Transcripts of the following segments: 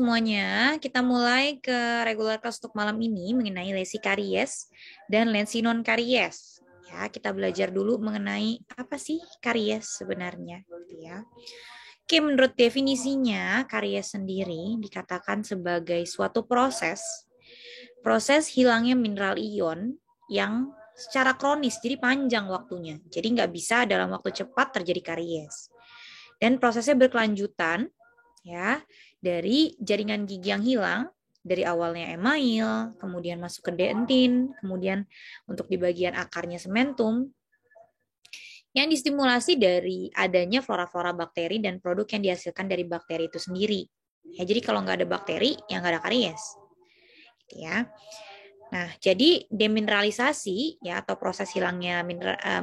semuanya, kita mulai ke regular class untuk malam ini mengenai lesi karies dan lesi non karies. Ya, kita belajar dulu mengenai apa sih karies sebenarnya, gitu ya. Oke, menurut definisinya, karies sendiri dikatakan sebagai suatu proses hilangnya mineral ion yang secara kronis, jadi panjang waktunya. Jadi nggak bisa dalam waktu cepat terjadi karies. Dan prosesnya berkelanjutan, ya, dari jaringan gigi yang hilang, dari awalnya email, kemudian masuk ke dentin, kemudian untuk di bagian akarnya sementum, yang distimulasi dari adanya flora-flora bakteri dan produk yang dihasilkan dari bakteri itu sendiri. Ya, jadi kalau nggak ada bakteri, ya nggak ada karies. Gitu ya. Nah, jadi demineralisasi ya atau proses hilangnya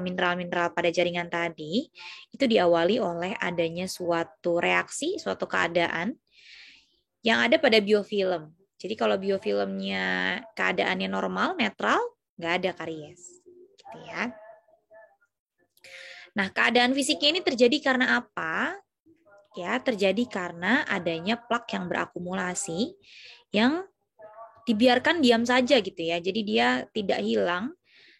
mineral-mineral pada jaringan tadi itu diawali oleh adanya suatu reaksi, suatu keadaan yang ada pada biofilm. Jadi kalau biofilmnya keadaannya normal, netral, nggak ada karies. Gitu ya. Nah, keadaan fisiknya ini terjadi karena apa? Ya, terjadi karena adanya plak yang berakumulasi yang dibiarkan diam saja gitu ya. Jadi dia tidak hilang,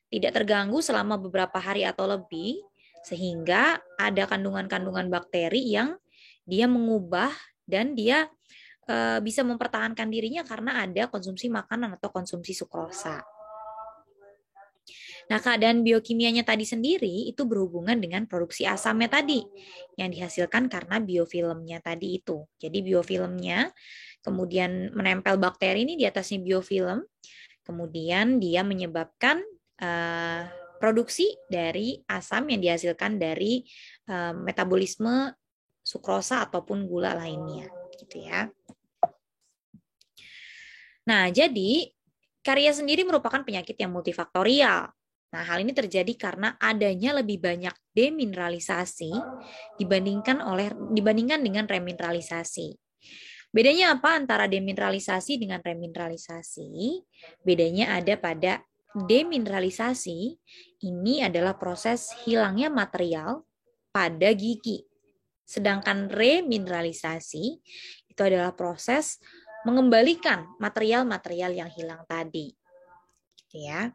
tidak terganggu selama beberapa hari atau lebih, sehingga ada kandungan-kandungan bakteri yang dia mengubah dan dia bisa mempertahankan dirinya karena ada konsumsi makanan atau konsumsi sukrosa. Nah, keadaan biokimianya tadi sendiri itu berhubungan dengan produksi asamnya tadi yang dihasilkan karena biofilmnya tadi itu. Jadi biofilmnya kemudian menempel bakteri ini di atasnya biofilm, kemudian dia menyebabkan produksi dari asam yang dihasilkan dari metabolisme sukrosa ataupun gula lainnya, gitu ya. Nah, jadi karies sendiri merupakan penyakit yang multifaktorial. Nah, hal ini terjadi karena adanya lebih banyak demineralisasi dibandingkan dengan remineralisasi. Bedanya apa antara demineralisasi dengan remineralisasi? Bedanya ada pada demineralisasi, ini adalah proses hilangnya material pada gigi. Sedangkan remineralisasi itu adalah proses mengembalikan material-material yang hilang tadi. Gitu ya.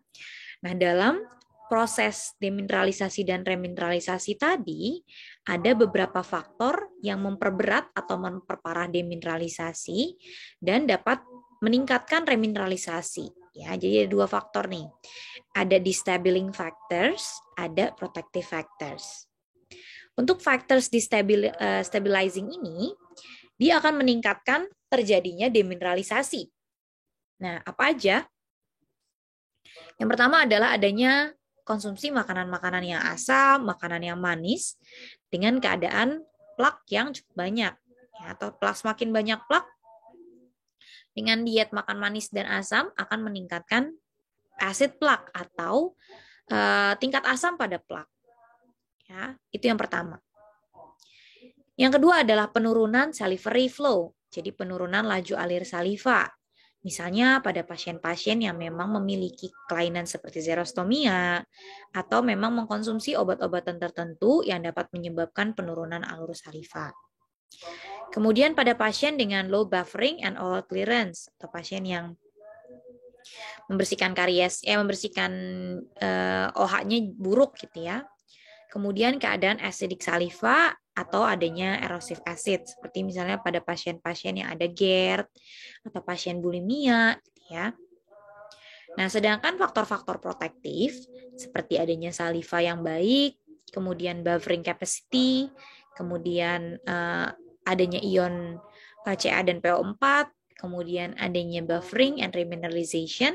Nah, dalam proses demineralisasi dan remineralisasi tadi, ada beberapa faktor yang memperberat atau memperparah demineralisasi dan dapat meningkatkan remineralisasi. Ya, jadi ada dua faktor nih. Ada destabilizing factors, ada protective factors. Untuk factors destabilizing ini, dia akan meningkatkan terjadinya demineralisasi. Nah, apa aja? Yang pertama adalah adanya konsumsi makanan-makanan yang asam, makanan yang manis, dengan keadaan plak yang cukup banyak. Ya, atau plak semakin banyak plak, dengan diet makan manis dan asam akan meningkatkan acid plak atau tingkat asam pada plak. Ya, itu yang pertama. Yang kedua adalah penurunan salivary flow, jadi penurunan laju alir saliva. Misalnya pada pasien-pasien yang memang memiliki kelainan seperti xerostomia atau memang mengkonsumsi obat-obatan tertentu yang dapat menyebabkan penurunan alur saliva. Kemudian pada pasien dengan low buffering and oral clearance atau pasien yang membersihkan karies, membersihkan OH-nya buruk gitu ya. Kemudian keadaan acidic saliva atau adanya erosive acid seperti misalnya pada pasien-pasien yang ada GERD atau pasien bulimia ya. Nah, sedangkan faktor-faktor protektif seperti adanya saliva yang baik, kemudian buffering capacity, kemudian adanya ion Ca dan PO4, kemudian adanya buffering and remineralization,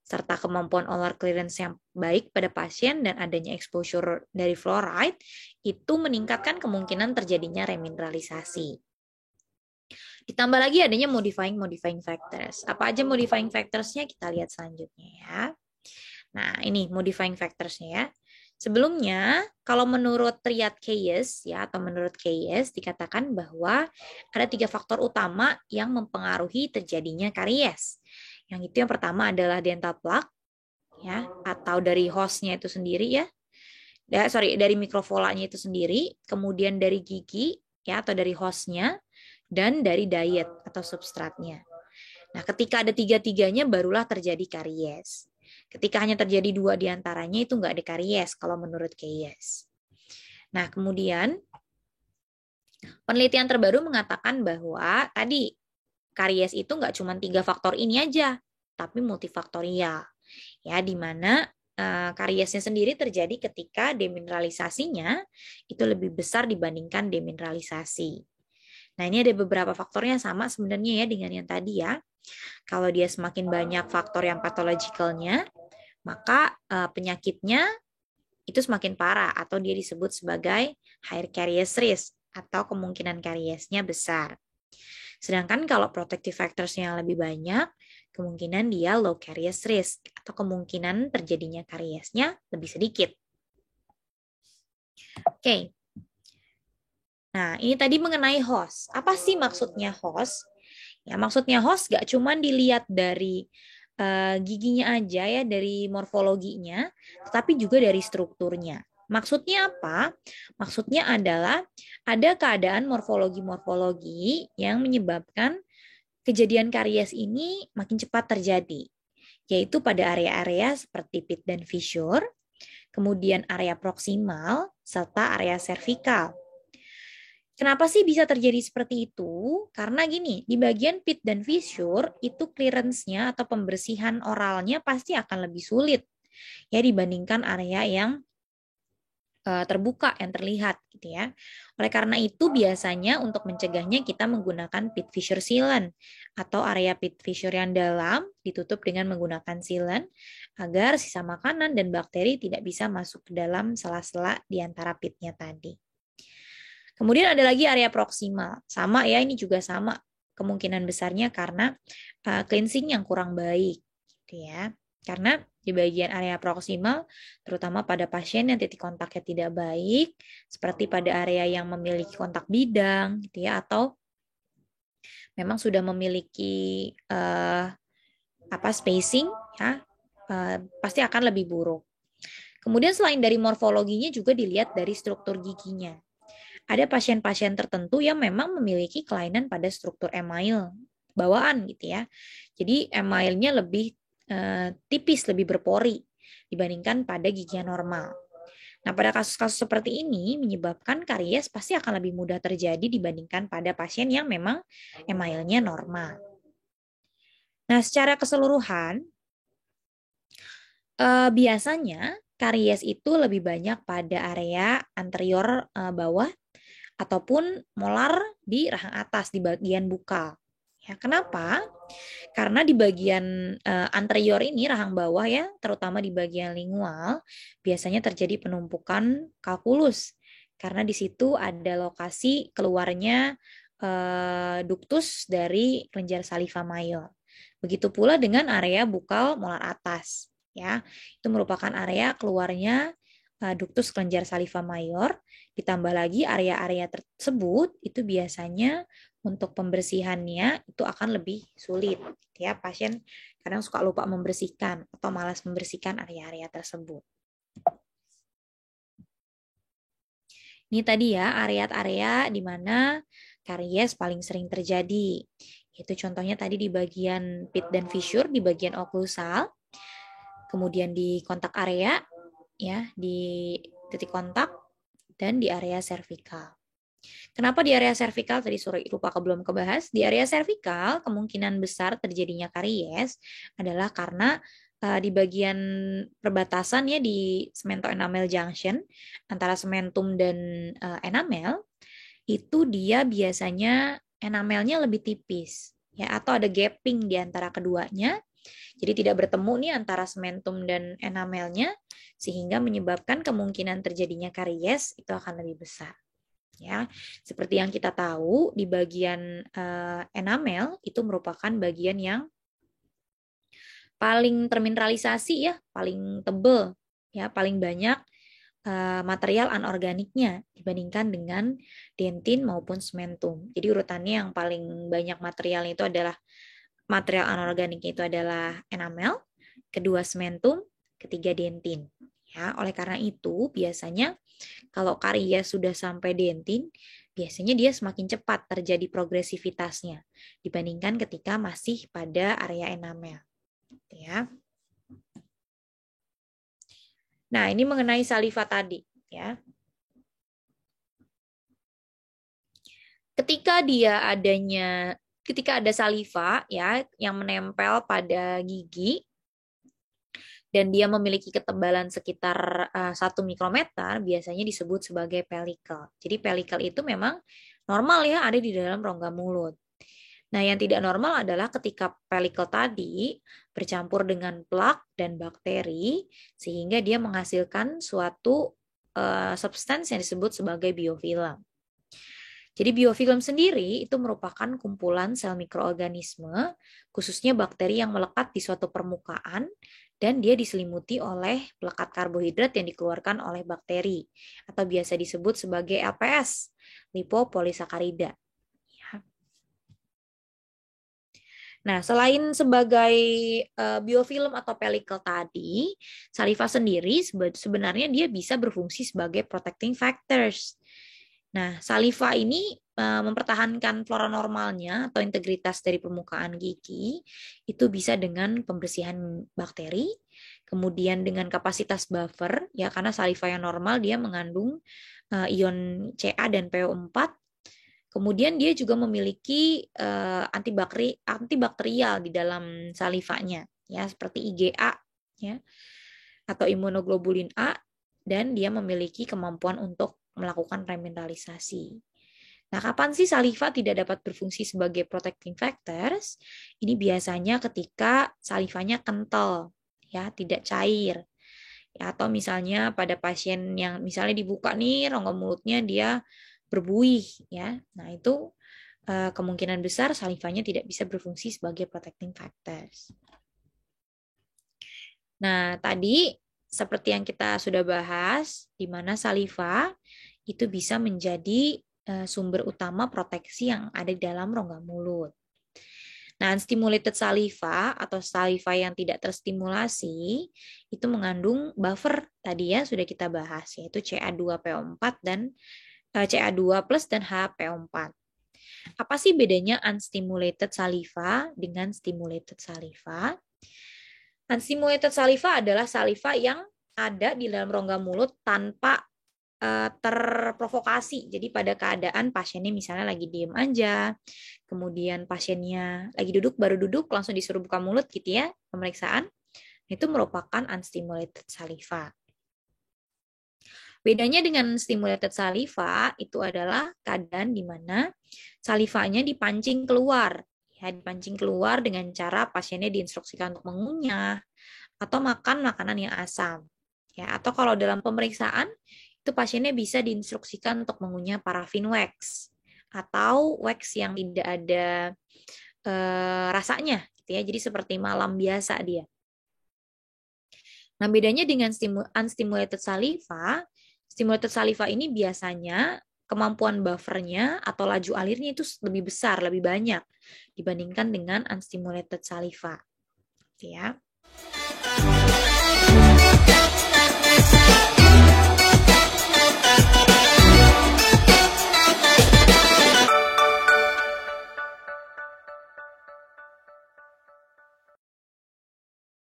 serta kemampuan oral clearance yang baik pada pasien dan adanya exposure dari fluoride, itu meningkatkan kemungkinan terjadinya remineralisasi. Ditambah lagi adanya modifying factors. Apa aja modifying factors-nya? Kita lihat selanjutnya ya. Nah, ini modifying factors-nya ya. Sebelumnya, kalau menurut Triad Keyes ya atau menurut Keyes dikatakan bahwa ada 3 faktor utama yang mempengaruhi terjadinya karies. Yang itu yang pertama adalah dental plaque ya atau dari hostnya itu sendiri ya. Dari mikrofolanya itu sendiri, kemudian dari gigi ya atau dari hostnya, dan dari diet atau substratnya. Nah, ketika ada tiga-tiganya barulah terjadi karies. Ketika hanya terjadi dua di antaranya itu nggak ada karies kalau menurut Keyes. Nah, kemudian penelitian terbaru mengatakan bahwa tadi karies itu nggak cuma 3 faktor ini aja, tapi multifaktorial. Ya, di mana kariesnya sendiri terjadi ketika demineralisasinya itu lebih besar dibandingkan demineralisasi. Nah, ini ada beberapa faktornya sama sebenarnya ya dengan yang tadi ya. Kalau dia semakin banyak faktor yang patologikalnya, maka penyakitnya itu semakin parah atau dia disebut sebagai higher caries risk atau kemungkinan kariesnya besar. Sedangkan kalau protective factors-nya lebih banyak, kemungkinan dia low caries risk atau kemungkinan terjadinya kariesnya lebih sedikit. Oke. Nah, ini tadi mengenai host. Apa sih maksudnya host? Ya, maksudnya host gak cuma dilihat dari giginya aja ya, dari morfologinya, tetapi juga dari strukturnya. Maksudnya apa? Maksudnya adalah ada keadaan morfologi-morfologi yang menyebabkan kejadian karies ini makin cepat terjadi, yaitu pada area-area seperti pit dan fissure, kemudian area proksimal, serta area servikal. Kenapa sih bisa terjadi seperti itu? Karena gini, di bagian pit dan fissure itu clearance-nya atau pembersihan oralnya pasti akan lebih sulit ya dibandingkan area yang terbuka yang terlihat gitu ya. Oleh karena itu biasanya untuk mencegahnya kita menggunakan pit fissure sealant atau area pit fissure yang dalam ditutup dengan menggunakan sealant agar sisa makanan dan bakteri tidak bisa masuk ke dalam sela-sela di antara pitnya tadi. Kemudian ada lagi area proksimal. Sama ya, ini juga sama kemungkinan besarnya karena cleansing yang kurang baik gitu ya. Karena di bagian area proksimal, terutama pada pasien yang titik kontaknya tidak baik, seperti pada area yang memiliki kontak bidang, gitu ya, atau memang sudah memiliki spacing, ya, pasti akan lebih buruk. Kemudian selain dari morfologinya juga dilihat dari struktur giginya. Ada pasien-pasien tertentu yang memang memiliki kelainan pada struktur email bawaan gitu ya. Jadi emailnya lebih tipis, lebih berpori dibandingkan pada gigi yang normal. Nah, pada kasus-kasus seperti ini menyebabkan karies pasti akan lebih mudah terjadi dibandingkan pada pasien yang memang emailnya normal. Nah, secara keseluruhan biasanya karies itu lebih banyak pada area anterior bawah ataupun molar di rahang atas di bagian bukal. Ya, kenapa? Karena di bagian anterior ini rahang bawah ya, terutama di bagian lingual, biasanya terjadi penumpukan kalkulus. Karena di situ ada lokasi keluarnya ductus dari kelenjar saliva mayor. Begitu pula dengan area bukal molar atas, ya. Itu merupakan area keluarnya ductus kelenjar saliva mayor. Ditambah lagi area-area tersebut itu biasanya untuk pembersihannya itu akan lebih sulit ya, pasien kadang suka lupa membersihkan atau malas membersihkan area-area tersebut. Ini tadi ya area-area di mana karies paling sering terjadi. Itu contohnya tadi di bagian pit dan fissure di bagian oklusal, kemudian di kontak area ya, di titik kontak, dan di area servikal. Kenapa di area servikal tadi lupa belum kebahas? Di area servikal kemungkinan besar terjadinya karies adalah karena di bagian perbatasan ya di cemento-enamel junction antara sementum dan enamel itu dia biasanya enamelnya lebih tipis ya atau ada gapping di antara keduanya. Jadi tidak bertemu nih antara sementum dan enamelnya sehingga menyebabkan kemungkinan terjadinya karies itu akan lebih besar. Ya, seperti yang kita tahu di bagian enamel itu merupakan bagian yang paling termineralisasi ya, paling tebal ya, paling banyak material anorganiknya dibandingkan dengan dentin maupun sementum. Jadi urutannya yang paling banyak materialnya itu adalah material anorganiknya itu adalah enamel, kedua sementum, ketiga dentin. Ya, oleh karena itu biasanya kalau karies sudah sampai dentin, biasanya dia semakin cepat terjadi progresivitasnya dibandingkan ketika masih pada area enamel. Ya. Nah, ini mengenai saliva tadi, ya. Ketika ada saliva ya yang menempel pada gigi dan dia memiliki ketebalan sekitar 1 mikrometer, biasanya disebut sebagai pelikel. Jadi pelikel itu memang normal ya ada di dalam rongga mulut. Nah, yang tidak normal adalah ketika pelikel tadi bercampur dengan plak dan bakteri sehingga dia menghasilkan suatu substansi yang disebut sebagai biofilm. Jadi biofilm sendiri itu merupakan kumpulan sel mikroorganisme, khususnya bakteri yang melekat di suatu permukaan dan dia diselimuti oleh pelekat karbohidrat yang dikeluarkan oleh bakteri atau biasa disebut sebagai LPS, lipopolisakarida. Nah, selain sebagai biofilm atau pelikel tadi, saliva sendiri sebenarnya dia bisa berfungsi sebagai protecting factors. Nah, saliva ini mempertahankan flora normalnya atau integritas dari permukaan gigi itu bisa dengan pembersihan bakteri, kemudian dengan kapasitas buffer ya karena saliva yang normal dia mengandung ion Ca dan PO4. Kemudian dia juga memiliki antibakterial di dalam salivanya ya seperti IgA ya atau imunoglobulin A dan dia memiliki kemampuan untuk melakukan remineralisasi. Nah, kapan sih saliva tidak dapat berfungsi sebagai protecting factors? Ini biasanya ketika salivanya kental ya, tidak cair. Ya, atau misalnya pada pasien yang misalnya dibuka nih rongga mulutnya dia berbuih ya. Nah, itu kemungkinan besar salivanya tidak bisa berfungsi sebagai protecting factors. Nah, tadi seperti yang kita sudah bahas, di mana saliva itu bisa menjadi sumber utama proteksi yang ada di dalam rongga mulut. Nah, unstimulated saliva atau saliva yang tidak terstimulasi itu mengandung buffer tadi ya sudah kita bahas yaitu Ca2PO4 dan Ca2+ dan HPO4. Apa sih bedanya unstimulated saliva dengan stimulated saliva? Unstimulated saliva adalah saliva yang ada di dalam rongga mulut tanpa terprovokasi. Jadi pada keadaan pasiennya misalnya lagi diem aja, kemudian pasiennya lagi duduk, baru duduk langsung disuruh buka mulut gitu ya, pemeriksaan, itu merupakan unstimulated saliva. Bedanya dengan stimulated saliva itu adalah keadaan di mana salivanya dipancing keluar. Ya, dipancing keluar dengan cara pasiennya diinstruksikan untuk mengunyah atau makan makanan yang asam. Ya, atau kalau dalam pemeriksaan itu pasiennya bisa diinstruksikan untuk mengunyah parafin wax atau wax yang tidak ada rasanya gitu ya. Jadi seperti malam biasa dia. Nah, bedanya dengan unstimulated saliva, stimulated saliva ini biasanya kemampuan buffernya atau laju alirnya itu lebih besar, lebih banyak dibandingkan dengan unstimulated saliva. Ya.